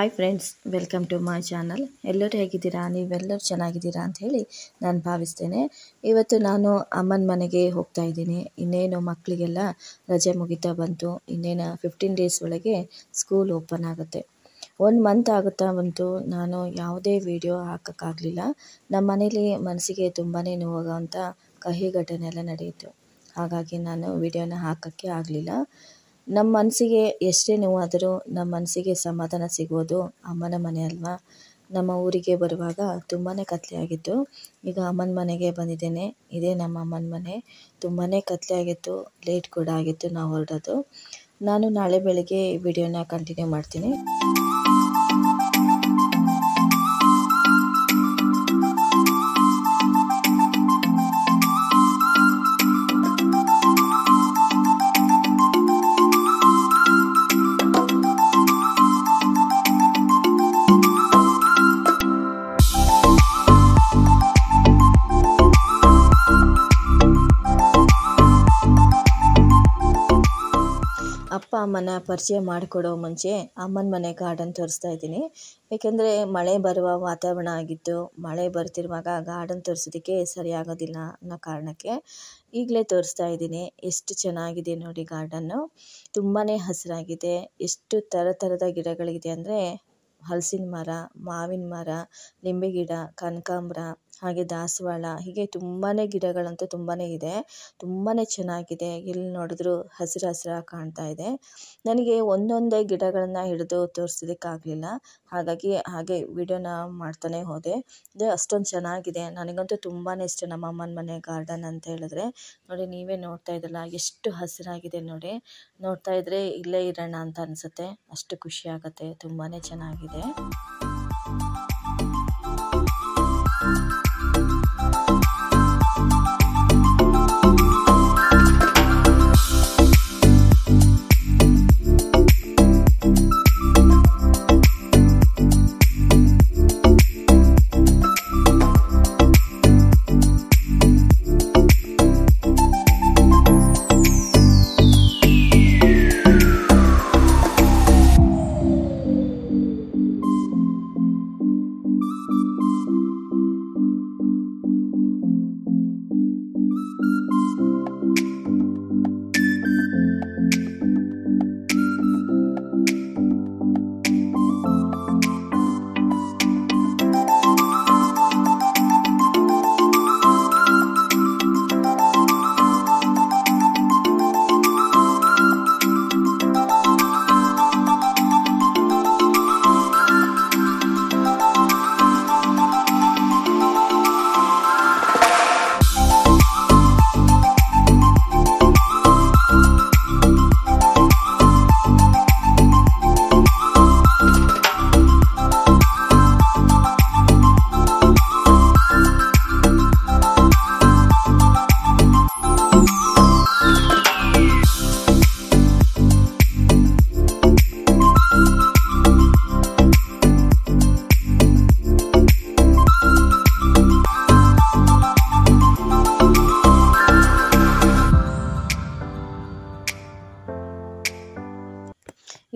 Hi friends, welcome to my channel. ಎಲ್ಲರೂ ಹೇಗಿದ್ದೀರಾ? ನೀವೆಲ್ಲರೂ ಚೆನ್ನಾಗಿದ್ದೀರಾ ಅಂತ ಹೇಳಿ ನಾನು ಭಾವಿಸ್ತೇನೆ. ಇವತ್ತು ನಾನು ಅಮ್ಮನ ಮನೆಗೆ ಹೋಗ್ತಾ ಇದ್ದೀನಿ. ಇನ್ನೇನು ಮಕ್ಕಳಿಗೆಲ್ಲ ರಜೆ ಮುಗಿತಾ ಬಂತು. ಇನ್ನೇನು 15 ಡೇಸ್ ಒಳಗೆ ಸ್ಕೂಲ್ ಓಪನ್ ಆಗುತ್ತೆ. 1 ಮಂತ್ ಆಗುತ್ತಾ ಬಂತು. ನಾನು ಯಾವುದೇ ವಿಡಿಯೋ ಹಾಕೋಕ್ಕಾಗಲಿಲ್ಲ. ನಮ್ಮ ಮನೇಲಿ ಮನಸ್ಸಿಗೆ ತುಂಬಾ ನೋವಾಗೋವಂಥ ಕಹಿ ಘಟನೆ ಎಲ್ಲ ನಡೆಯಿತು. ಹಾಗಾಗಿ ನಾನು ವಿಡಿಯೋನ ಹಾಕೋಕ್ಕೆ ಆಗಲಿಲ್ಲ. ನಮ್ಮ ಮನಸ್ಸಿಗೆ ಎಷ್ಟೇ ನೋವಾದರೂ ನಮ್ಮ ಮನಸ್ಸಿಗೆ ಸಮಾಧಾನ ಸಿಗೋದು ಅಮ್ಮನ ಮನೆ ಅಲ್ವಾ. ನಮ್ಮ ಊರಿಗೆ ಬರುವಾಗ ತುಂಬಾ ಕತ್ಲೆ ಆಗಿತ್ತು. ಈಗ ಅಮ್ಮನ ಮನೆಗೆ ಬಂದಿದ್ದೇನೆ. ಇದೇ ನಮ್ಮ ಅಮ್ಮನ ಮನೆ. ತುಂಬಾ ಕತ್ಲೆ ಆಗಿತ್ತು, ಲೇಟ್ ಕೂಡ ಆಗಿತ್ತು ನಾವು ಹೊರಡೋದು. ನಾನು ನಾಳೆ ಬೆಳಗ್ಗೆ ವಿಡಿಯೋನ ಕಂಟಿನ್ಯೂ ಮಾಡ್ತೀನಿ. ಅಪ್ಪ ಅಮ್ಮನ ಪರಿಚಯ ಮಾಡಿಕೊಡೋ ಮುಂಚೆ ಅಮ್ಮನ ಮನೆ ಗಾರ್ಡನ್ ತೋರಿಸ್ತಾ ಇದ್ದೀನಿ. ಏಕೆಂದರೆ ಮಳೆ ಬರುವ ವಾತಾವರಣ ಆಗಿತ್ತು. ಮಳೆ ಬರ್ತಿರುವಾಗ ಗಾರ್ಡನ್ ತೋರಿಸೋದಕ್ಕೆ ಸರಿಯಾಗೋದಿಲ್ಲ ಅನ್ನೋ ಕಾರಣಕ್ಕೆ ಈಗಲೇ ತೋರಿಸ್ತಾ ಇದ್ದೀನಿ. ಎಷ್ಟು ಚೆನ್ನಾಗಿದೆ ನೋಡಿ ಗಾರ್ಡನ್ನು. ತುಂಬಾ ಹಸಿರಾಗಿದೆ. ಎಷ್ಟು ಥರದ ಗಿಡಗಳಿದೆ ಅಂದರೆ ಹಲಸಿನ ಮರ, ಮಾವಿನ ಮರ, ಲಿಂಬೆ ಗಿಡ, ಕನಕಾಂಬರ, ಹಾಗೆ ದಾಸವಾಳ, ಹೀಗೆ ತುಂಬಾ ಗಿಡಗಳಂತೂ ತುಂಬಾ ಇದೆ. ತುಂಬಾ ಚೆನ್ನಾಗಿದೆ. ಎಲ್ಲಿ ನೋಡಿದ್ರೂ ಹಸಿರಾಗಿ ಕಾಣ್ತಾ ಇದೆ. ನನಗೆ ಒಂದೊಂದೇ ಗಿಡಗಳನ್ನು ಹಿಡಿದು ತೋರಿಸೋದಕ್ಕಾಗಲಿಲ್ಲ. ಹಾಗೆ ವಿಡಿಯೋನ ಮಾಡ್ತಾನೆ ಹೋದೆ. ಇದು ಅಷ್ಟೊಂದು ಚೆನ್ನಾಗಿದೆ. ನನಗಂತೂ ತುಂಬಾ ಇಷ್ಟ ನಮ್ಮ ಅಮ್ಮನ ಮನೆ ಗಾರ್ಡನ್ ಅಂತ ಹೇಳಿದ್ರೆ. ನೋಡಿ, ನೀವೇ ನೋಡ್ತಾ ಇದ್ರಲ್ಲ ಎಷ್ಟು ಹಸಿರಾಗಿದೆ ನೋಡಿ. ನೋಡ್ತಾ ಇದ್ದರೆ ಇಲ್ಲೇ ಇರೋಣ ಅಂತ ಅನಿಸುತ್ತೆ. ಅಷ್ಟು ಖುಷಿ ಆಗುತ್ತೆ. ತುಂಬಾ ಚೆನ್ನಾಗಿದೆ.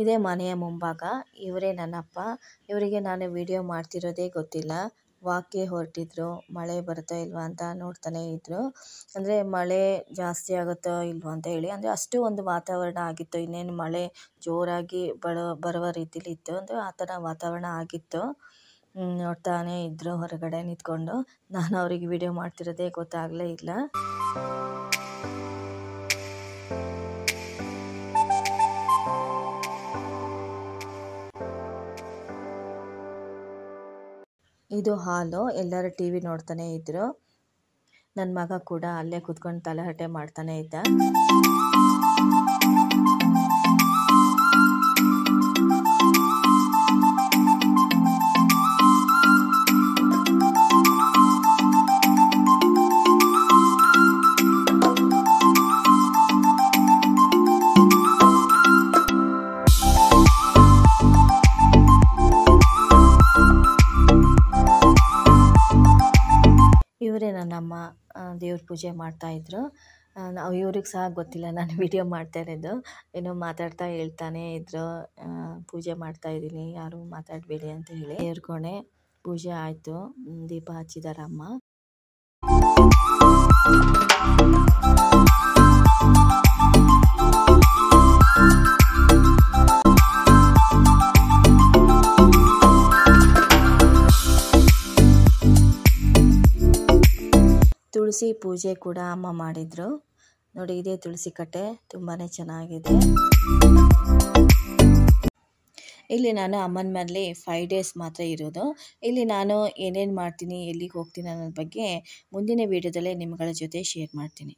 ಇದೇ ಮನೆಯ ಮುಂಭಾಗ. ಇವರೇ ನನ್ನಪ್ಪ. ಇವರಿಗೆ ನಾನು ವಿಡಿಯೋ ಮಾಡ್ತಿರೋದೇ ಗೊತ್ತಿಲ್ಲ. ವಾಕ್ಗೆ ಹೊರಟಿದ್ರು. ಮಳೆ ಬರ್ತಾ ಇಲ್ವಾ ಅಂತ ನೋಡ್ತಾನೆ ಇದ್ದರು. ಅಂದರೆ ಮಳೆ ಜಾಸ್ತಿ ಆಗುತ್ತೋ ಇಲ್ವೋ ಅಂತ ಹೇಳಿ. ಅಂದರೆ ಅಷ್ಟು ಒಂದು ವಾತಾವರಣ ಆಗಿತ್ತು. ಇನ್ನೇನು ಮಳೆ ಜೋರಾಗಿ ಬರುವ ರೀತಿಲಿ ಇತ್ತು. ಅಂದರೆ ಆ ಥರ ವಾತಾವರಣ ಆಗಿತ್ತು. ನೋಡ್ತಾನೆ ಇದ್ದರು ಹೊರಗಡೆ ನಿಂತ್ಕೊಂಡು. ನಾನು ಅವರಿಗೆ ವಿಡಿಯೋ ಮಾಡ್ತಿರೋದೇ ಗೊತ್ತಾಗಲೇ ಇಲ್ಲ. ಇದು ಹಾಲು. ಎಲ್ಲರೂ TV ನೋಡ್ತಾನೆ ಇದ್ದರು. ನನ್ನ ಮಗ ಕೂಡ ಅಲ್ಲೇ ಕೂತ್ಕೊಂಡು ತಲಹಟೆ ಮಾಡ್ತಾನೆ ಇದ್ದ. ಇವರೇ ನನ್ನಮ್ಮ ದೇವ್ರ ಪೂಜೆ ಮಾಡ್ತಾಯಿದ್ರು. ನಾವು ಇವ್ರಿಗೆ ಸಹ ಗೊತ್ತಿಲ್ಲ ನಾನು ವಿಡಿಯೋ ಮಾಡ್ತಾ ಇರೋದು. ಏನೋ ಮಾತಾಡ್ತಾ ಹೇಳ್ತಾನೆ ಇದ್ರು, ಪೂಜೆ ಮಾಡ್ತಾ ಇದ್ದೀನಿ, ಯಾರು ಮಾತಾಡಬೇಡಿ ಅಂತ ಹೇಳಿ. ದೇವ್ರ ಕೋಣೆ ಪೂಜೆ ಆಯಿತು, ದೀಪ ಹಚ್ಚಿದಾರ ಅಮ್ಮ. ತುಳಸಿ ಪೂಜೆ ಕೂಡ ಅಮ್ಮ ಮಾಡಿದರು ನೋಡಿ. ಇದೇ ತುಳಸಿ ಕಟ್ಟೆ, ತುಂಬಾ ಚೆನ್ನಾಗಿದೆ. ಇಲ್ಲಿ ನಾನು ಅಮ್ಮನ ಮನೇಲಿ 5 ಡೇಸ್ ಮಾತ್ರ ಇರೋದು. ಇಲ್ಲಿ ನಾನು ಏನೇನು ಮಾಡ್ತೀನಿ, ಎಲ್ಲಿಗೆ ಹೋಗ್ತೀನಿ ಅನ್ನೋದ್ರ ಬಗ್ಗೆ ಮುಂದಿನ ವೀಡಿಯೋದಲ್ಲೇ ನಿಮ್ಗಳ ಜೊತೆ ಶೇರ್ ಮಾಡ್ತೀನಿ.